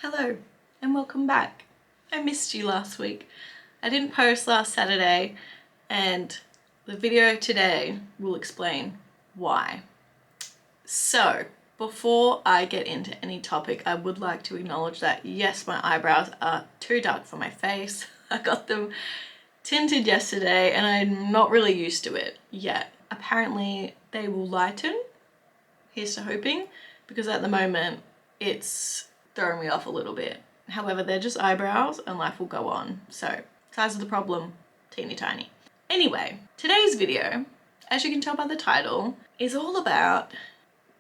Hello and welcome back. I missed you last week. I didn't post last Saturday and the video today will explain why. So before I get into any topic, I would like to acknowledge that yes, my eyebrows are too dark for my face. I got them tinted yesterday and I'm not really used to it yet. Apparently they will lighten, here's to hoping, because at the moment it's throwing me off a little bit. However, they're just eyebrows and life will go on. So, size of the problem, teeny tiny. Anyway, today's video, as you can tell by the title, is all about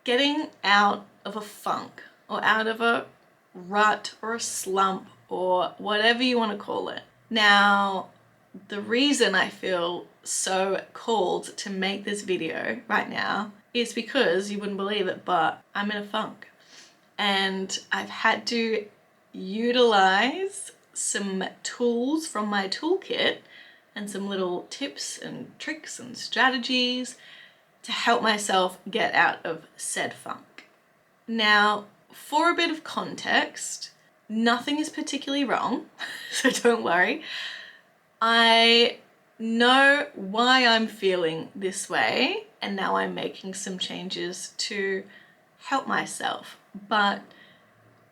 getting out of a funk or out of a rut or a slump or whatever you want to call it. Now, the reason I feel so called to make this video right now is because, you wouldn't believe it, but I'm in a funk. And I've had to utilize some tools from my toolkit and some little tips and tricks and strategies to help myself get out of said funk. Now, for a bit of context, nothing is particularly wrong, so don't worry. I know why I'm feeling this way, and now I'm making some changes to help myself. But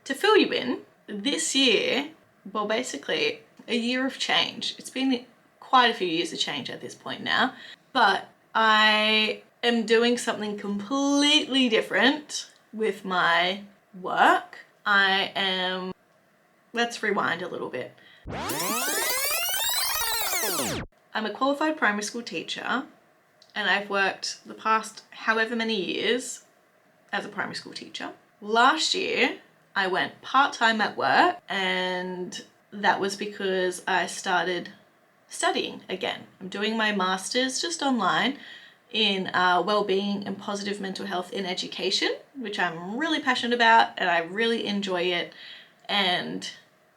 to fill you in, this year, well, basically a year of change. It's been quite a few years of change at this point now, but I am doing something completely different with my work. Let's rewind a little bit. I'm a qualified primary school teacher and I've worked the past however many years as a primary school teacher. Last year, I went part-time at work, and that was because I started studying again. I'm doing my master's just online in well-being and positive mental health in education, which I'm really passionate about and I really enjoy it, and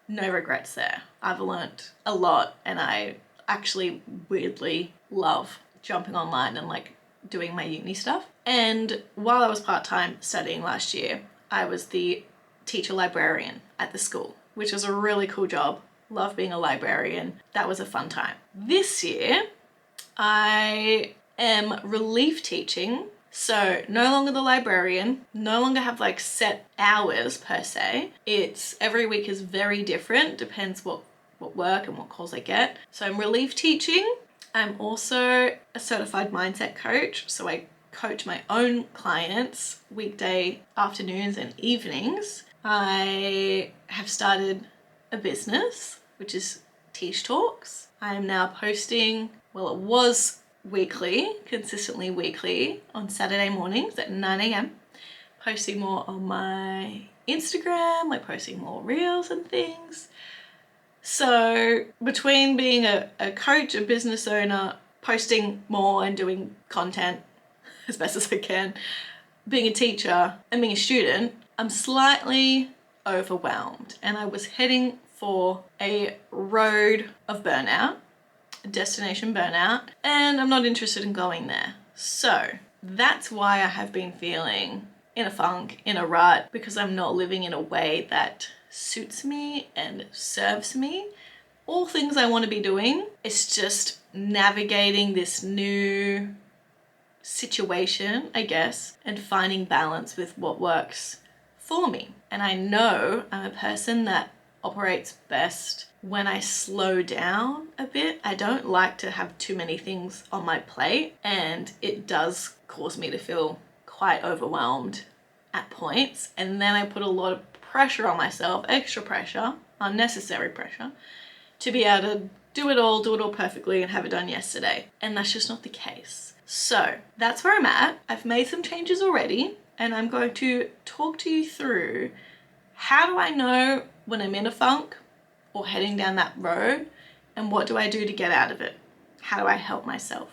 no regrets there. I've learnt a lot and I actually weirdly love jumping online and doing my uni stuff. And while I was part-time studying last year, I was the teacher librarian at the school, which was a really cool job. Love being a librarian. That was a fun time. This year, I am relief teaching. So no longer the librarian, no longer have set hours per se. It's every week is very different, depends what work and what calls I get. So I'm relief teaching. I'm also a certified mindset coach, so I coach my own clients weekday afternoons and evenings. I have started a business, which is Tieshtalks. I am now posting, well, it was weekly, consistently weekly, on Saturday mornings at 9 a.m. Posting more on my Instagram, posting more reels and things. So between being a coach, a business owner, posting more and doing content as best as I can, being a teacher and being a student, I'm slightly overwhelmed, and I was heading for a road of burnout, a destination burnout, and I'm not interested in going there. So that's why I have been feeling in a funk, in a rut, because I'm not living in a way that suits me and serves me. All things I want to be doing. It's just navigating this new situation, I guess, and finding balance with what works for me. And I know I'm a person that operates best when I slow down a bit. I don't like to have too many things on my plate, and it does cause me to feel quite overwhelmed at points. And then I put a lot of pressure on myself, extra pressure, unnecessary pressure, to be able to do it all perfectly and have it done yesterday. And that's just not the case. So that's where I'm at. I've made some changes already, and I'm going to talk to you through how do I know when I'm in a funk or heading down that road, and what do I do to get out of it? How do I help myself?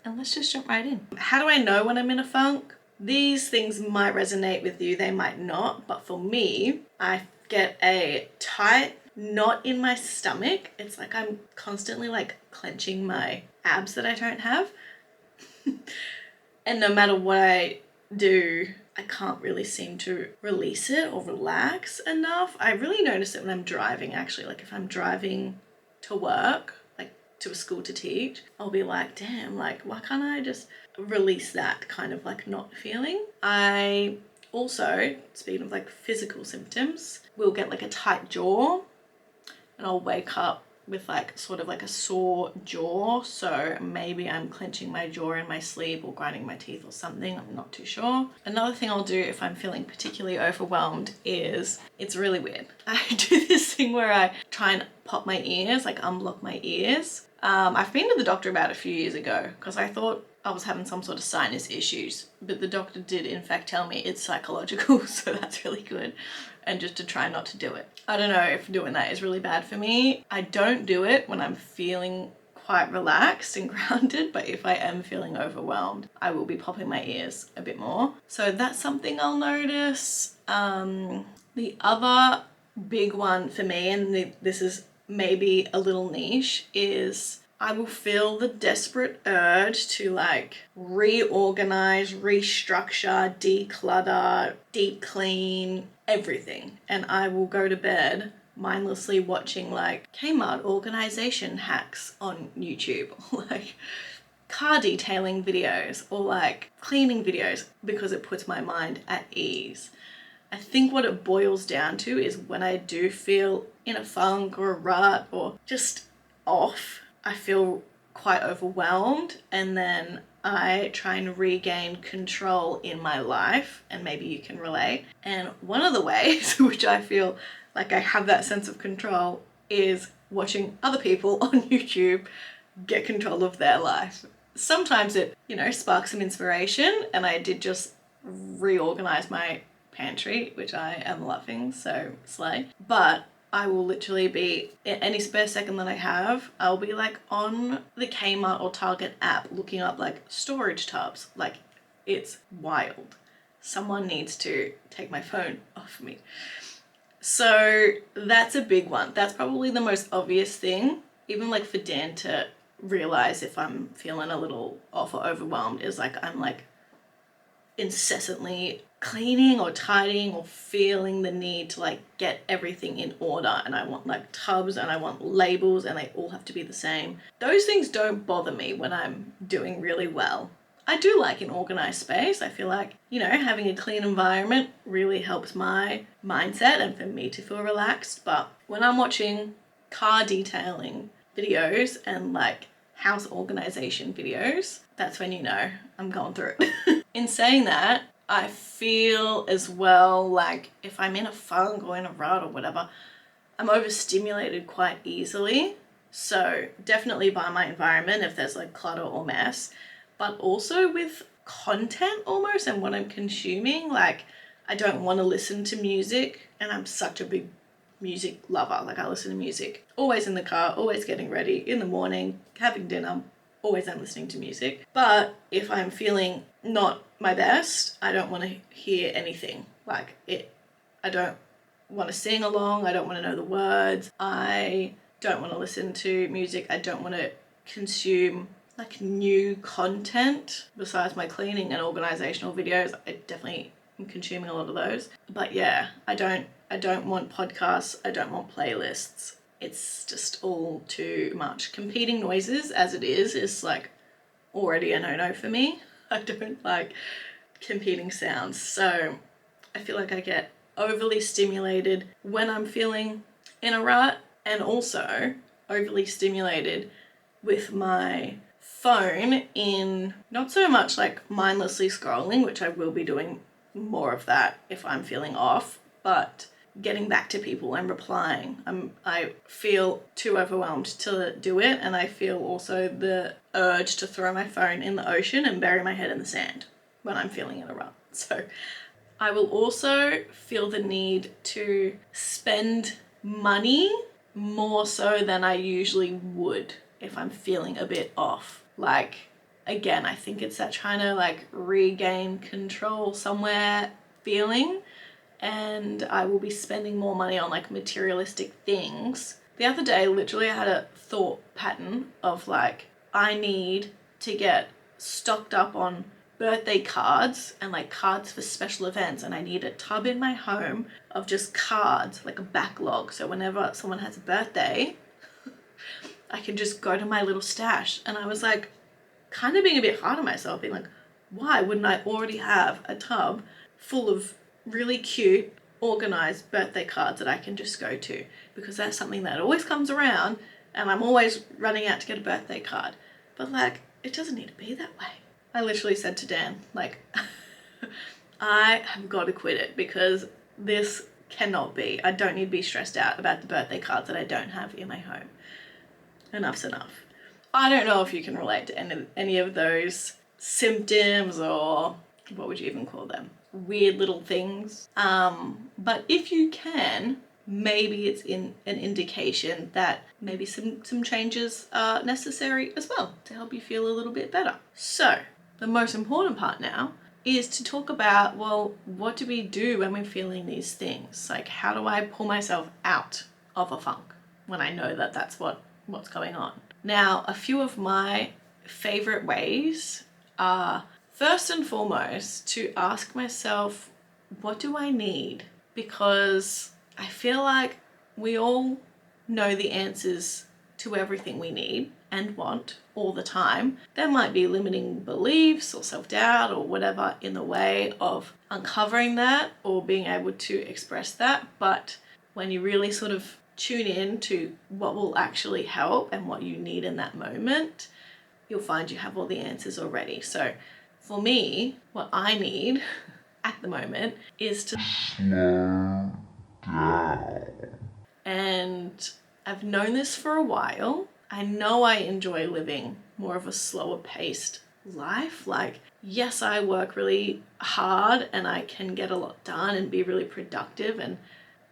And let's just jump right in. How do I know when I'm in a funk? These things might resonate with you, they might not, but for me, I get a tight knot in my stomach. It's like I'm constantly clenching my abs that I don't have. And no matter what I do, I can't really seem to release it or relax enough. I really notice it when I'm driving, actually. Like if I'm driving to work, like to a school to teach, I'll be like, damn, like why can't I just release that kind of like not feeling? I also, speaking of like physical symptoms, will get like a tight jaw, and I'll wake up with like sort of like a sore jaw. So maybe I'm clenching my jaw in my sleep or grinding my teeth or something. I'm not too sure. Another thing I'll do if I'm feeling particularly overwhelmed is, it's really weird. I do this thing where I try and pop my ears, like unblock my ears. I've been to the doctor about a few years ago because I thought I was having some sort of sinus issues, but the doctor did in fact tell me it's psychological, so that's really good. And just to try not to do it. I don't know if doing that is really bad for me. I don't do it when I'm feeling quite relaxed and grounded, but if I am feeling overwhelmed, I will be popping my ears a bit more. So that's something I'll notice. The other big one for me, and this is maybe a little niche, is I will feel the desperate urge to like reorganize, restructure, declutter, deep clean, everything. And I will go to bed mindlessly watching like Kmart organization hacks on YouTube, or like car detailing videos, or like cleaning videos, because it puts my mind at ease. I think what it boils down to is when I do feel in a funk or a rut or just off, I feel quite overwhelmed, and then I try and regain control in my life, and maybe you can relate. And one of the ways which I feel like I have that sense of control is watching other people on YouTube get control of their life. Sometimes it, sparks some inspiration, and I did just reorganize my pantry, which I am loving, so slay. But I will literally be, in any spare second that I have, I'll be like on the Kmart or Target app looking up like storage tubs. Like, it's wild. Someone needs to take my phone off me. So that's a big one. That's probably the most obvious thing, even like for Dan to realize if I'm feeling a little off or overwhelmed, is like I'm like incessantly cleaning or tidying or feeling the need to like get everything in order, and I want like tubs and I want labels and they all have to be the same. Those things don't bother me when I'm doing really well. I do like an organized space. I feel like, having a clean environment really helps my mindset and for me to feel relaxed. But when I'm watching car detailing videos and like house organization videos, that's when I'm going through it. In saying that, I feel as well like if I'm in a funk or in a rut or whatever, I'm overstimulated quite easily. So definitely by my environment if there's like clutter or mess, but also with content almost and what I'm consuming. Like I don't want to listen to music, and I'm such a big music lover. Like I listen to music always in the car, always getting ready, in the morning, having dinner, always I'm listening to music. But if I'm feeling not my best, I don't want to hear anything. Like I don't want to sing along. I don't want to know the words. I don't want to listen to music. I don't want to consume like new content besides my cleaning and organizational videos. I definitely am consuming a lot of those. But yeah, I don't want podcasts. I don't want playlists. It's just all too much. Competing noises as it is like already a no-no for me. I don't like competing sounds. So I feel like I get overly stimulated when I'm feeling in a rut, and also overly stimulated with my phone in not so much like mindlessly scrolling, which I will be doing more of that if I'm feeling off, but getting back to people and replying. I feel too overwhelmed to do it, and I feel also the urge to throw my phone in the ocean and bury my head in the sand when I'm feeling in a rut. So I will also feel the need to spend money more so than I usually would if I'm feeling a bit off. Like, again, I think it's that trying to like regain control somewhere feeling, and I will be spending more money on like materialistic things. The other day, literally I had a thought pattern of like, I need to get stocked up on birthday cards and like cards for special events, and I need a tub in my home of just cards, like a backlog, so whenever someone has a birthday I can just go to my little stash. And I was like kind of being a bit hard on myself, being like, why wouldn't I already have a tub full of really cute organized birthday cards that I can just go to, because that's something that always comes around and I'm always running out to get a birthday card. But like, it doesn't need to be that way. I literally said to Dan, like, I have got to quit it because this cannot be. I don't need to be stressed out about the birthday cards that I don't have in my home. Enough's enough. I don't know if you can relate to any of those symptoms, or what would you even call them? Weird little things. But if you can, maybe it's an indication that maybe some changes are necessary as well to help you feel a little bit better. So the most important part now is to talk about, well, what do we do when we're feeling these things? Like, how do I pull myself out of a funk when I know that that's what's going on? Now, a few of my favorite ways are, first and foremost, to ask myself, what do I need? Because I feel like we all know the answers to everything we need and want all the time. There might be limiting beliefs or self-doubt or whatever in the way of uncovering that or being able to express that. But when you really sort of tune in to what will actually help and what you need in that moment, you'll find you have all the answers already. So for me, what I need at the moment is to slow down. And I've known this for a while. I know I enjoy living more of a slower paced life. Like, yes, I work really hard and I can get a lot done and be really productive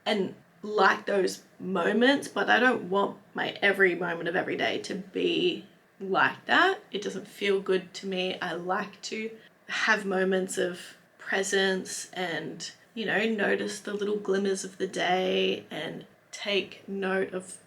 and like those moments, but I don't want my every moment of every day to be like that. It doesn't feel good to me. I like to have moments of presence and, you know, notice the little glimmers of the day and take note of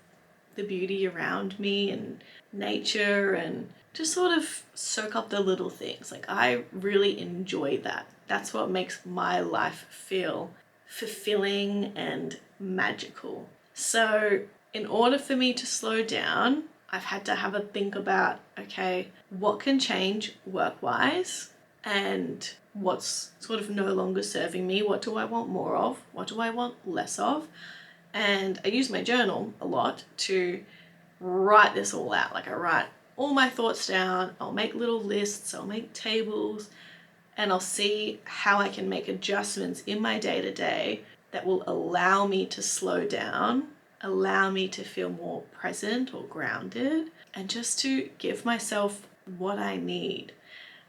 the beauty around me and nature and just sort of soak up the little things. Like, I really enjoy that. That's what makes my life feel fulfilling and magical. So in order for me to slow down, I've had to have a think about, okay, what can change work-wise and what's sort of no longer serving me? What do I want more of? What do I want less of? And I use my journal a lot to write this all out. Like, I write all my thoughts down, I'll make little lists, I'll make tables, and I'll see how I can make adjustments in my day-to-day that will allow me to slow down, allow me to feel more present or grounded, and just to give myself what I need.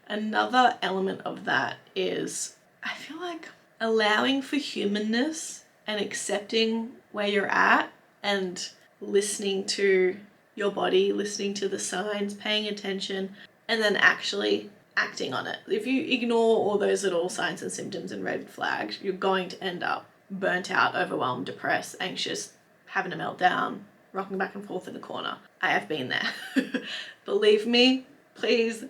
Another element of that is, I feel like allowing for humanness and accepting where you're at and listening to your body, listening to the signs, paying attention, and then actually acting on it. If you ignore all those little signs and symptoms and red flags, you're going to end up burnt out, overwhelmed, depressed, anxious, having a meltdown, rocking back and forth in the corner. I have been there. Believe me, please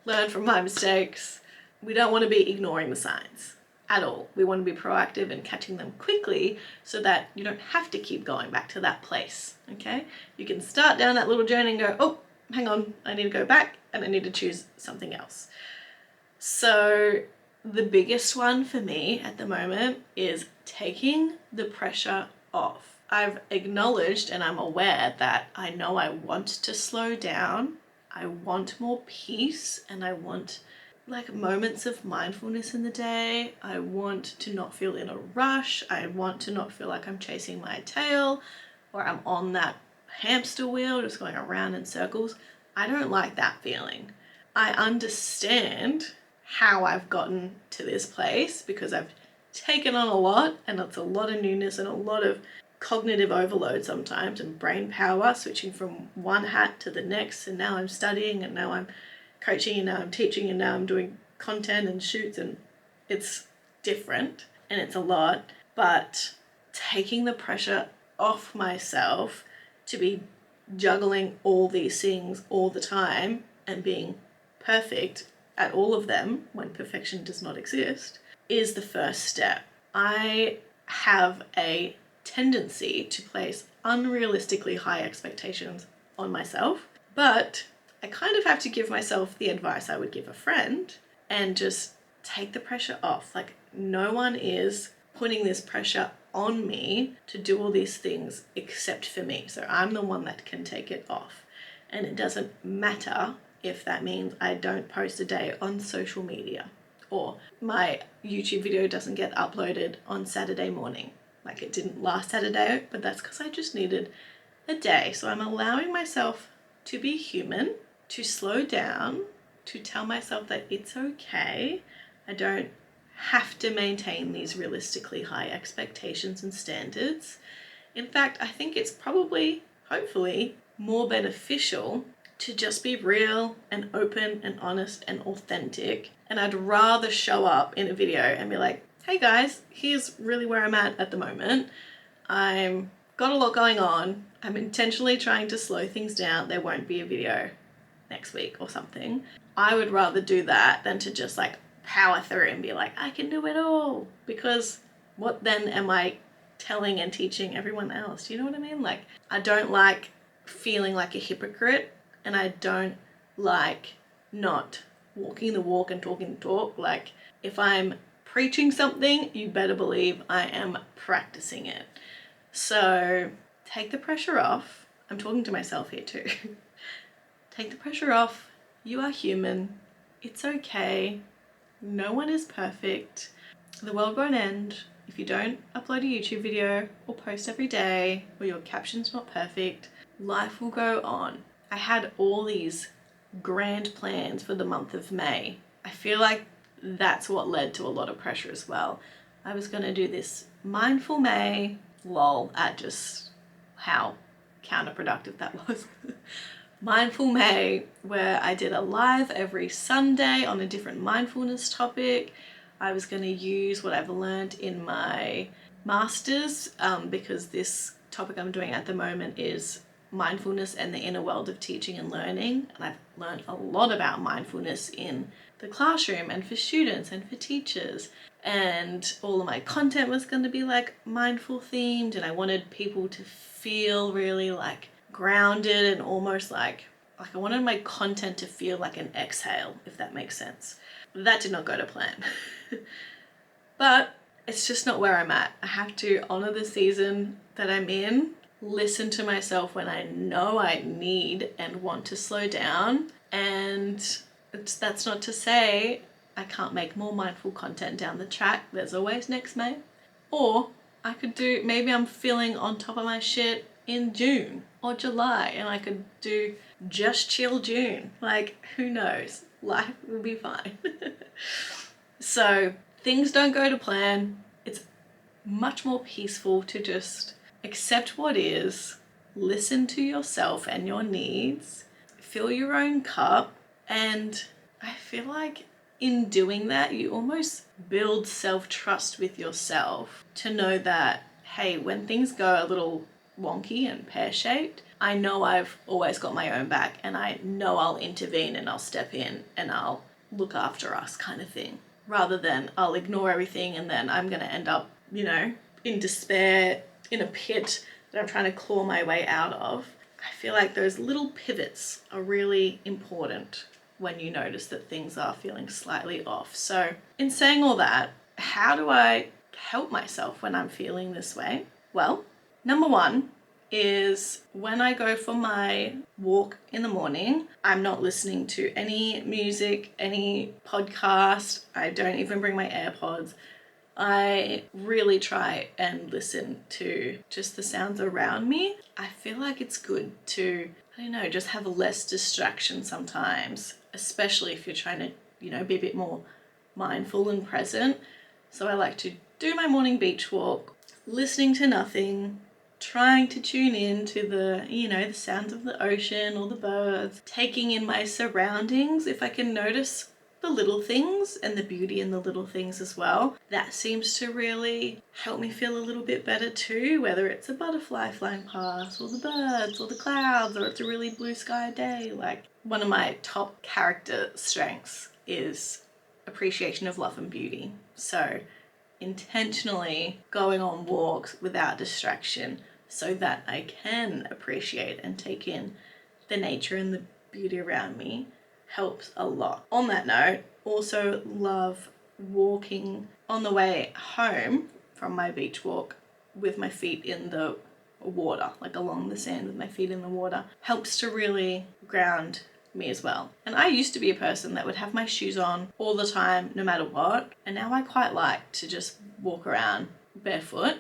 learn from my mistakes. We don't want to be ignoring the signs at all. We want to be proactive and catching them quickly so that you don't have to keep going back to that place, okay? You can start down that little journey and go, oh, hang on, I need to go back and I need to choose something else. So the biggest one for me at the moment is taking the pressure off. I've acknowledged and I'm aware that I know I want to slow down. I want more peace and I want like moments of mindfulness in the day. I want to not feel in a rush. I want to not feel like I'm chasing my tail or I'm on that hamster wheel just going around in circles. I don't like that feeling. I understand how I've gotten to this place because I've taken on a lot and it's a lot of newness and a lot of cognitive overload sometimes and brain power, switching from one hat to the next, and now I'm studying and now I'm coaching and now I'm teaching and now I'm doing content and shoots, and it's different and it's a lot. But taking the pressure off myself to be juggling all these things all the time and being perfect at all of them, when perfection does not exist, is the first step. I have a tendency to place unrealistically high expectations on myself, but I kind of have to give myself the advice I would give a friend and just take the pressure off. Like, no one is putting this pressure on me to do all these things except for me. So I'm the one that can take it off. And it doesn't matter if that means I don't post a day on social media or my YouTube video doesn't get uploaded on Saturday morning. Like it didn't last Saturday, but that's because I just needed a day. So I'm allowing myself to be human, to slow down, to tell myself that it's okay. I don't have to maintain these realistically high expectations and standards. In fact, I think it's probably, hopefully, more beneficial to just be real and open and honest and authentic. And I'd rather show up in a video and be like, hey guys, here's really where I'm at the moment. I'm got a lot going on. I'm intentionally trying to slow things down. There won't be a video next week or something. I would rather do that than to just like power through and be like, I can do it all. Because what then am I telling and teaching everyone else? Do you know what I mean? Like, I don't like feeling like a hypocrite, and I don't like not walking the walk and talking the talk. Like, if I'm preaching something, you better believe I am practicing it. So take the pressure off. I'm talking to myself here too. Take the pressure off. You are human. It's okay. No one is perfect. The world won't end if you don't upload a YouTube video or post every day or your caption's not perfect. Life will go on. I had all these grand plans for the month of May. I feel like that's what led to a lot of pressure as well. I was going to do this mindful May, lol, at just how counterproductive that was. Mindful May, where I did a live every Sunday on a different mindfulness topic. I was going to use what I've learned in my masters because this topic I'm doing at the moment is mindfulness and the inner world of teaching and learning. And I've learned a lot about mindfulness in the classroom and for students and for teachers. And all of my content was going to be like mindful themed, and I wanted people to feel really like grounded and almost like I wanted my content to feel like an exhale, if that makes sense. That did not go to plan. But it's just not where I'm at. I have to honor the season that I'm in, listen to myself when I know I need and want to slow down. And that's not to say I can't make more mindful content down the track. There's always next May. Or I could do, maybe I'm feeling on top of my shit in June or July and I could do just chill June. Like, who knows? Life will be fine. So things don't go to plan. It's much more peaceful to just accept what is, listen to yourself and your needs, fill your own cup. And I feel like in doing that, you almost build self-trust with yourself to know that, hey, when things go a little wonky and pear-shaped, I know I've always got my own back, and I know I'll intervene and I'll step in and I'll look after us, kind of thing, rather than I'll ignore everything and then I'm going to end up, you know, in despair, in a pit that I'm trying to claw my way out of. I feel like those little pivots are really important when you notice that things are feeling slightly off. So in saying all that, how do I help myself when I'm feeling this way? Well, number one is when I go for my walk in the morning, I'm not listening to any music, any podcast. I don't even bring my AirPods. I really try and listen to just the sounds around me. I feel like it's good to, I don't know, just have less distraction sometimes, especially if you're trying to, you know, be a bit more mindful and present. So I like to do my morning beach walk, listening to nothing, trying to tune in to the, you know, the sounds of the ocean or the birds, taking in my surroundings. If I can notice the little things and the beauty in the little things as well, that seems to really help me feel a little bit better too, whether it's a butterfly flying past or the birds or the clouds or it's a really blue sky day. Like, one of my top character strengths is appreciation of love and beauty. So intentionally going on walks without distraction so that I can appreciate and take in the nature and the beauty around me helps a lot. On that note, also love walking on the way home from my beach walk with my feet in the water, like along the sand with my feet in the water. Helps to really ground me as well. And I used to be a person that would have my shoes on all the time, no matter what. And now I quite like to just walk around barefoot.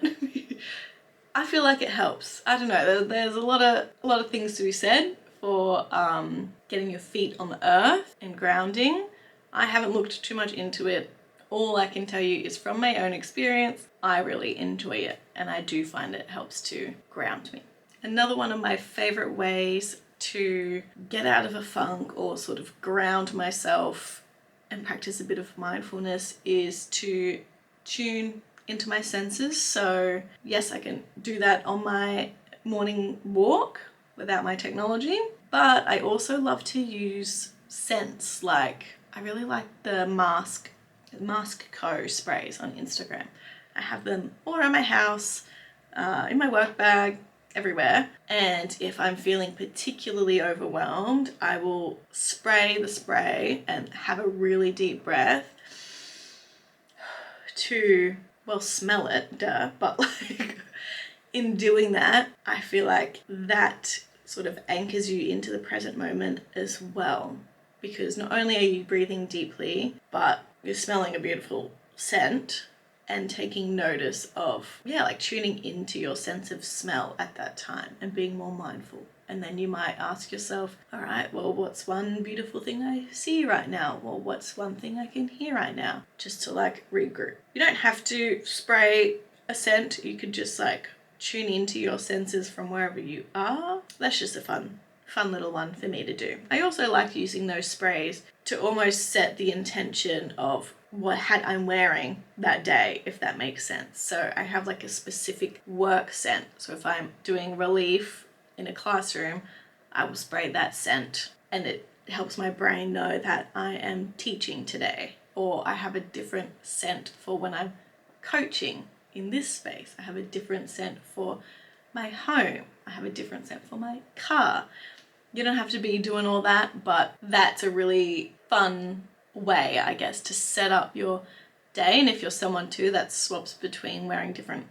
I feel like it helps. I don't know. There's a lot of things to be said for getting your feet on the earth and grounding. I haven't looked too much into it. All I can tell you is from my own experience, I really enjoy it, and I do find it helps to ground me. Another one of my favorite ways to get out of a funk or sort of ground myself and practice a bit of mindfulness is to tune into my senses. So yes, I can do that on my morning walk without my technology, but I also love to use scents. Like I really like the Mask Co sprays on Instagram. I have them all around my house, in my work bag, everywhere. And if I'm feeling particularly overwhelmed, I will spray the spray and have a really deep breath to, well, smell it, duh, but like in doing that, I feel like that sort of anchors you into the present moment as well. Because not only are you breathing deeply, but you're smelling a beautiful scent and taking notice of, like tuning into your sense of smell at that time and being more mindful. And then you might ask yourself, all right, well, what's one beautiful thing I see right now? Well, what's one thing I can hear right now? Just to like regroup. You don't have to spray a scent. You could just like tune into your senses from wherever you are. That's just a fun little one for me to do. I also like using those sprays to almost set the intention of what hat I'm wearing that day, if that makes sense. So I have like a specific work scent. So if I'm doing relief in a classroom, I will spray that scent, and it helps my brain know that I am teaching today. Or I have a different scent for when I'm coaching in this space. I have a different scent for my home. I have a different scent for my car. You don't have to be doing all that, but that's a really fun way, I guess, to set up your day. And if you're someone too that swaps between wearing different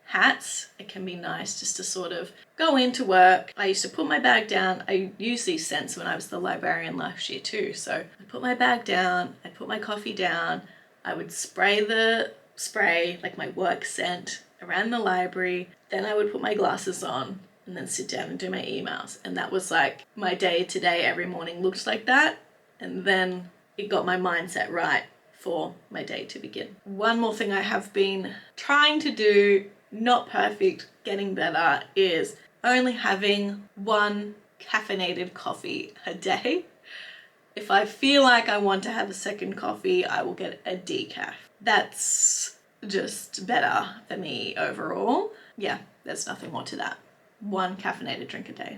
hats, it can be nice just to sort of go into work. I used to put my bag down. I used these scents when I was the librarian last year too. So I put my bag down, I put my coffee down, I would spray the spray, like my work scent, around the library. Then I would put my glasses on and then sit down and do my emails. And that was like my day to day every morning looked like that. And then it got my mindset right for my day to begin. One more thing I have been trying to do, not perfect, getting better, is only having one caffeinated coffee a day. If I feel like I want to have a second coffee, I will get a decaf. That's just better for me overall. Yeah, there's nothing more to that. One caffeinated drink a day.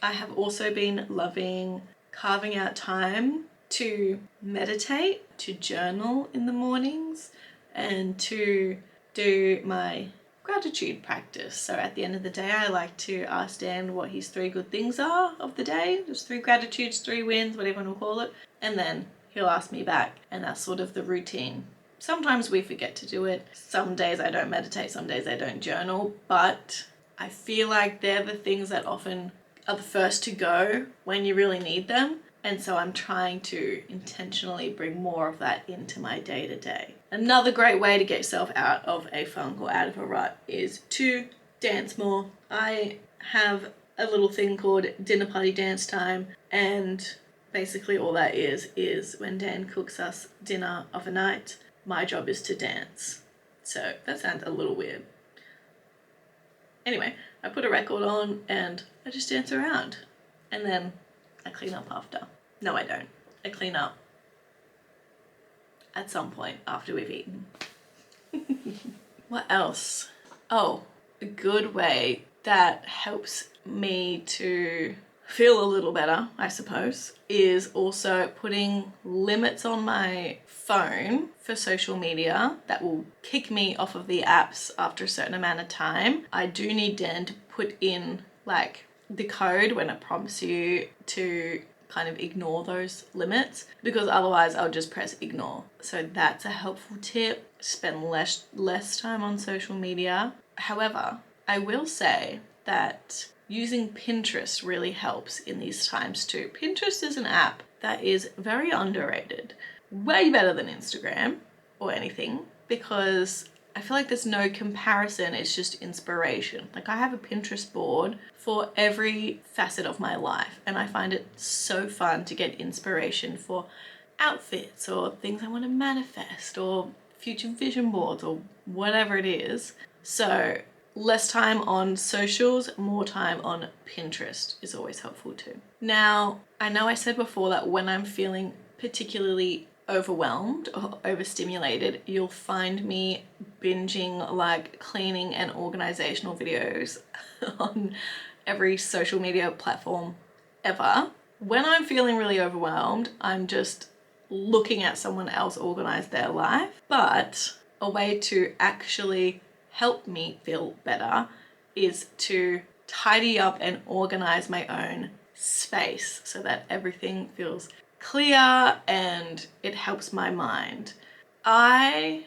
I have also been loving carving out time to meditate, to journal in the mornings, and to do my gratitude practice. So at the end of the day, I like to ask Dan what his 3 good things are of the day. Just 3 gratitudes, 3 wins, whatever you want to call it. And then he'll ask me back, and that's sort of the routine. Sometimes we forget to do it. Some days I don't meditate, some days I don't journal, but I feel like they're the things that often are the first to go when you really need them. And so I'm trying to intentionally bring more of that into my day to day. Another great way to get yourself out of a funk or out of a rut is to dance more. I have a little thing called dinner party dance time, and basically all that is when Dan cooks us dinner of a night, my job is to dance. So that sounds a little weird. Anyway, I put a record on and I just dance around, and then I clean up after. No, I don't. I clean up at some point after we've eaten. What else? Oh, a good way that helps me to feel a little better, I suppose, is also putting limits on my phone for social media that will kick me off of the apps after a certain amount of time. I do need Dan to put in like the code when it prompts you to kind of ignore those limits, because otherwise I'll just press ignore. So that's a helpful tip. Spend less time on social media. However, I will say that using Pinterest really helps in these times too. Pinterest is an app that is very underrated, way better than Instagram or anything, because I feel like there's no comparison, it's just inspiration. Like I have a Pinterest board for every facet of my life, and I find it so fun to get inspiration for outfits or things I want to manifest or future vision boards or whatever it is. So less time on socials, more time on Pinterest is always helpful too. Now, I know I said before that when I'm feeling particularly overwhelmed or overstimulated, you'll find me binging like cleaning and organizational videos on every social media platform ever. When I'm feeling really overwhelmed, I'm just looking at someone else organize their life. But a way to actually help me feel better is to tidy up and organize my own space so that everything feels clear and it helps my mind. I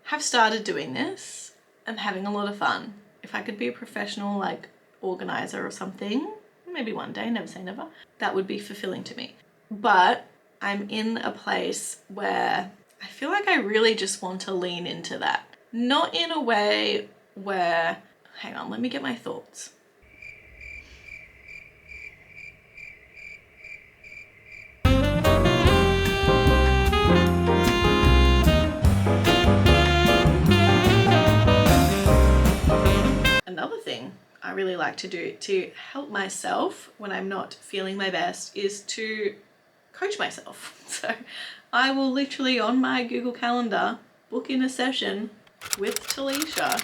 have started doing this. I'm having a lot of fun. If I could be a professional like organizer or something, maybe one day, never say never, that would be fulfilling to me. But I'm in a place where I feel like I really just want to lean into that. Not in a way where, hang on, let me get my thoughts. Another thing I really like to do to help myself when I'm not feeling my best is to coach myself. So I will literally on my Google Calendar book in a session with Talisha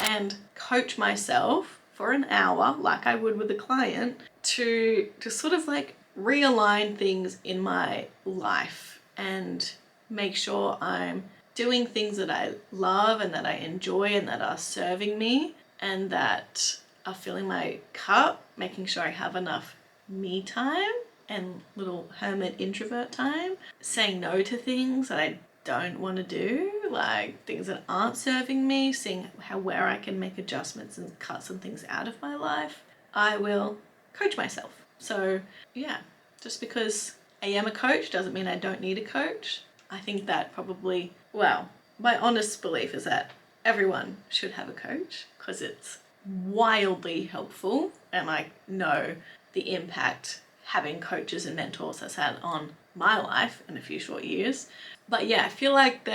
and coach myself for an hour like I would with a client to sort of like realign things in my life and make sure I'm doing things that I love and that I enjoy and that are serving me and that are filling my cup, making sure I have enough me time and little hermit introvert time, saying no to things that I don't want to do, like things that aren't serving me, seeing where I can make adjustments and cut some things out of my life. I will coach myself. So yeah, just because I am a coach doesn't mean I don't need a coach. I think that probably, well, my honest belief is that everyone should have a coach because it's wildly helpful, and I know the impact having coaches and mentors has had on my life in a few short years. But yeah, I feel like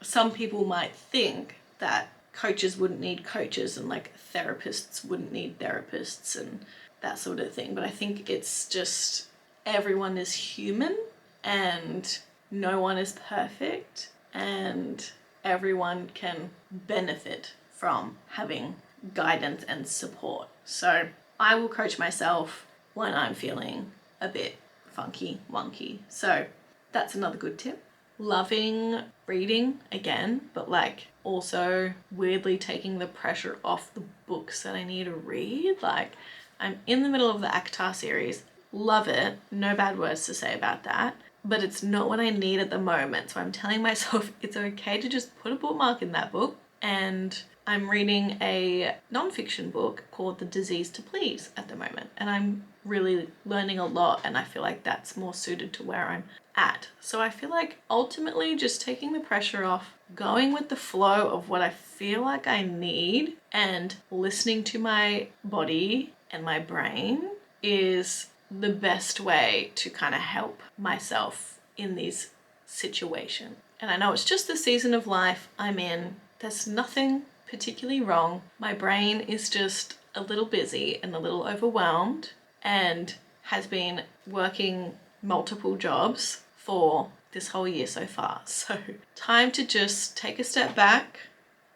some people might think that coaches wouldn't need coaches and like therapists wouldn't need therapists and that sort of thing. But I think it's just everyone is human and no one is perfect and everyone can benefit from having guidance and support. So I will coach myself when I'm feeling a bit funky, wonky. So that's another good tip. Loving reading again, but like also weirdly taking the pressure off the books that I need to read. Like I'm in the middle of the ACTA series. Love it. No bad words to say about that. But it's not what I need at the moment. So I'm telling myself it's okay to just put a bookmark in that book. And I'm reading a nonfiction book called The Disease to Please at the moment. And I'm really learning a lot, and I feel like that's more suited to where I'm at. So I feel like ultimately just taking the pressure off, going with the flow of what I feel like I need, and listening to my body and my brain is the best way to kind of help myself in these situations. And I know it's just the season of life I'm in. There's nothing particularly wrong. My brain is just a little busy and a little overwhelmed and has been working multiple jobs for this whole year so far. So time to just take a step back,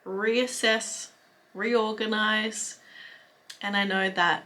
reassess, reorganize. And I know that,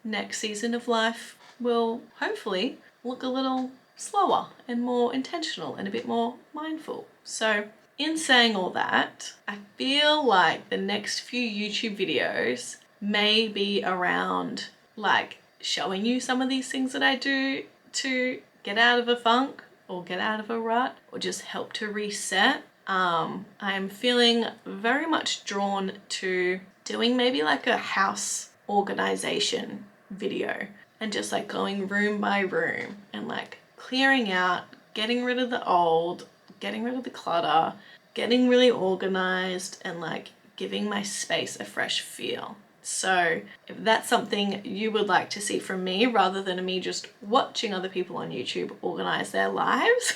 next season of life will hopefully look a little slower and more intentional and a bit more mindful. So in saying all that, I feel like the next few YouTube videos may be around like showing you some of these things that I do to get out of a funk or get out of a rut or just help to reset. I'm feeling very much drawn to doing maybe like a house organization video and just like going room by room and like clearing out, getting rid of the old, getting rid of the clutter, getting really organized and like giving my space a fresh feel. So if that's something you would like to see from me rather than me just watching other people on YouTube organize their lives,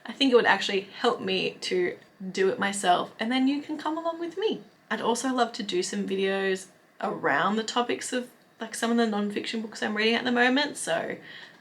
I think it would actually help me to do it myself and then you can come along with me. I'd also love to do some videos around the topics of like some of the non-fiction books I'm reading at the moment. So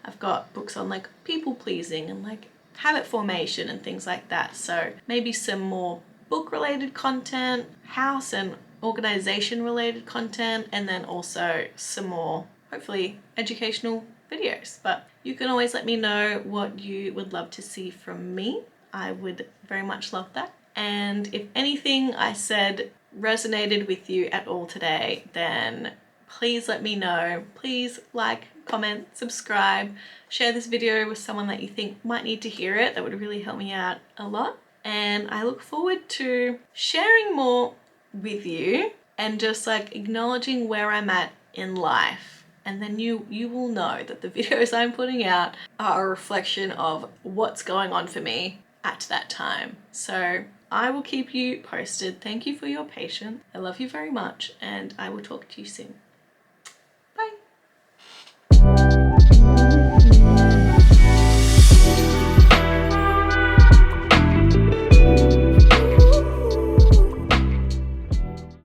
I've got books on like people pleasing and like habit formation and things like that. So maybe some more book related content, house and organization related content, and then also some more hopefully educational videos. But you can always let me know what you would love to see from me. I would very much love that. And if anything I said resonated with you at all today, then please let me know. Please like, comment, subscribe, share this video with someone that you think might need to hear it. That would really help me out a lot. And I look forward to sharing more with you and just like acknowledging where I'm at in life. And then you will know that the videos I'm putting out are a reflection of what's going on for me at that time. So I will keep you posted. Thank you for your patience. I love you very much and I will talk to you soon.